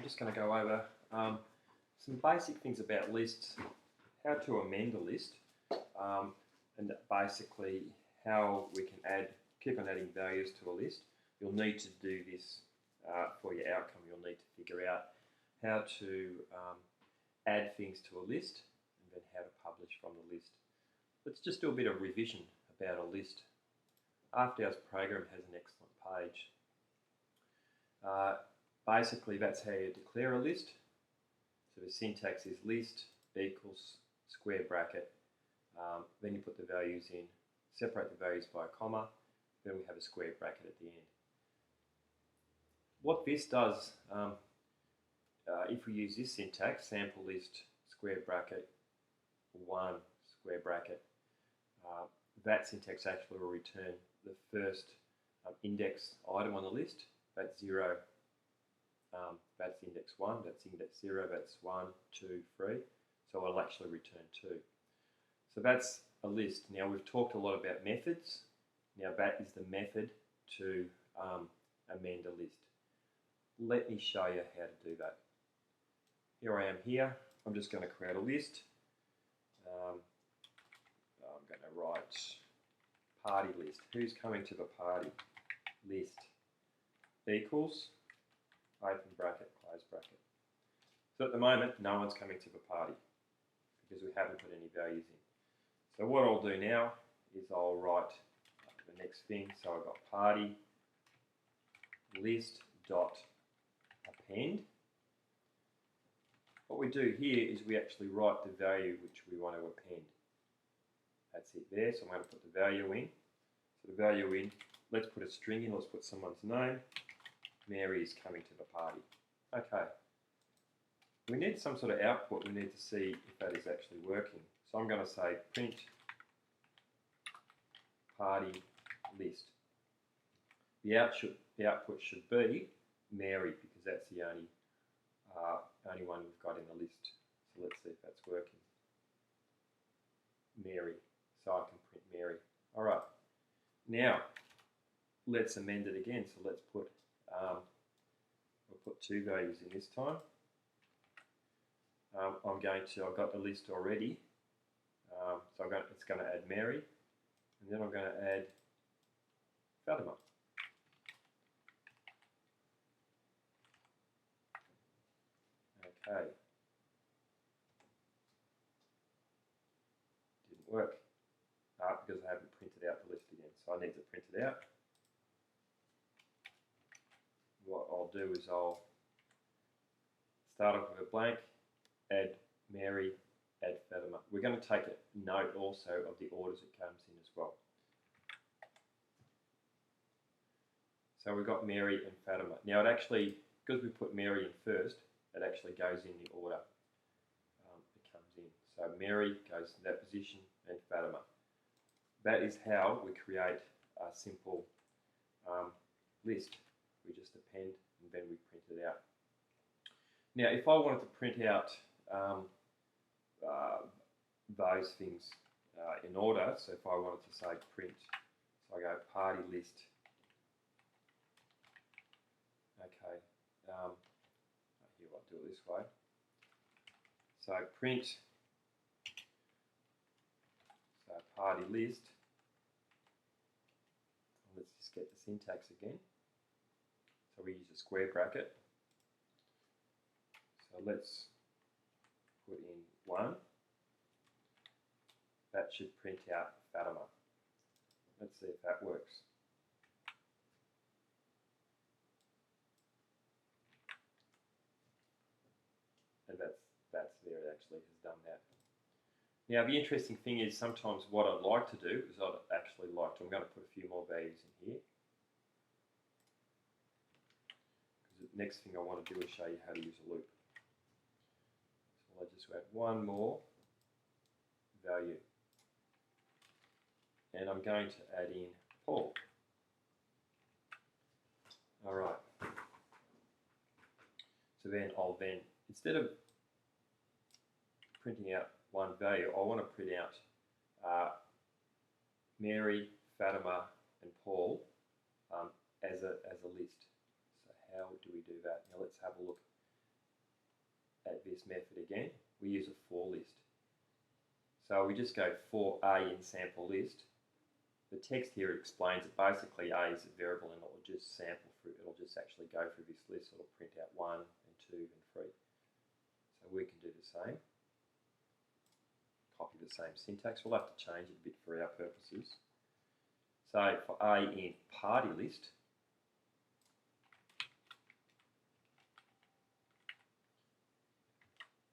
just going to go over some basic things about lists, how to amend a list, and basically how we can keep on adding values to a list. You'll need to do this for your outcome. You'll need to figure out how to add things to a list and then how to publish from the list. Let's just do a bit of revision about a list. Afterhours program has an excellent page. Basically, that's how you declare a list. So the syntax is list equals square bracket. Then you put the values in, separate the values by a comma, then we have a square bracket at the end. What this does, if we use this syntax, sample list square bracket 1 square bracket, that syntax actually will return the first index item on the list. That's 0. That's index 1, that's index 0, that's 1, 2, 3. So it'll actually return 2. So that's a list. Now we've talked a lot about methods. Now that is the method to amend a list. Let me show you how to do that. Here I am here. I'm just going to create a list. I'm going to write party list. Who's coming to the party? List equals open bracket, close bracket. So at the moment, no one's coming to the party because we haven't put any values in. So what I'll do now is I'll write the next thing. So I've got party list dot append. What we do here is we actually write the value which we want to append. That's it there. So I'm going to put the value in. So the value in, let's put a string in. Let's put someone's name. Mary is coming to the party. Okay. We need some sort of output. We need to see if that is actually working. So I'm going to say print party list. The output should be Mary because that's the only one we've got in the list. So let's see if that's working. Mary. So I can print Mary. All right. Now let's amend it again. So let's put we'll put 2 values in this time. I've got the list already. So it's going to add Mary, and then I'm going to add Fatima. Okay. Didn't work because I haven't printed out the list again. So I need to print it out. What I'll do is I'll start off with a blank, add Mary, add Fatima. We're going to take a note also of the orders it comes in as well. So we've got Mary and Fatima. Now it actually, because we put Mary in first, it actually goes in the order it comes in. So Mary goes to that position and Fatima. That is how we create a simple list. We just append and then we print it out. Now if I wanted to print out those things in order, so if I wanted to say print, so I go party list, okay, here I'll do it this way, so print, so party list, let's just get the syntax again, so we use a square bracket, so let's put in 1. That should print out Fatima. Let's see if that works. And that's there, it actually has done that. Now the interesting thing is sometimes what I'd like to do is I'm going to put a few more values in here. Because the next thing I want to do is show you how to use a loop. So I'll just add one more value. And I'm going to add in Paul. All right. So then instead of printing out one value, I want to print out Mary, Fatima, and Paul as a list. So how do we do that? Now let's have a look at this method again, we use a for list. So we just go for A in sample list. The text here explains that basically A is a variable and it will just sample through, it'll just actually go through this list. It'll print out 1 and 2 and 3. So we can do the same. Copy the same syntax. We'll have to change it a bit for our purposes. So for A in party list,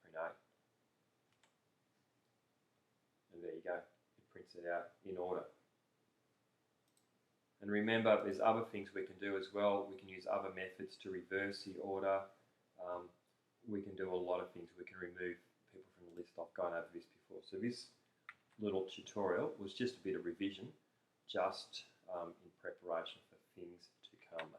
print A. And there you go. It prints it out in order. And remember, there's other things we can do as well. We can use other methods to reverse the order. We can do a lot of things. We can remove people from the list. I've gone over this before. So this little tutorial was just a bit of revision, just in preparation for things to come.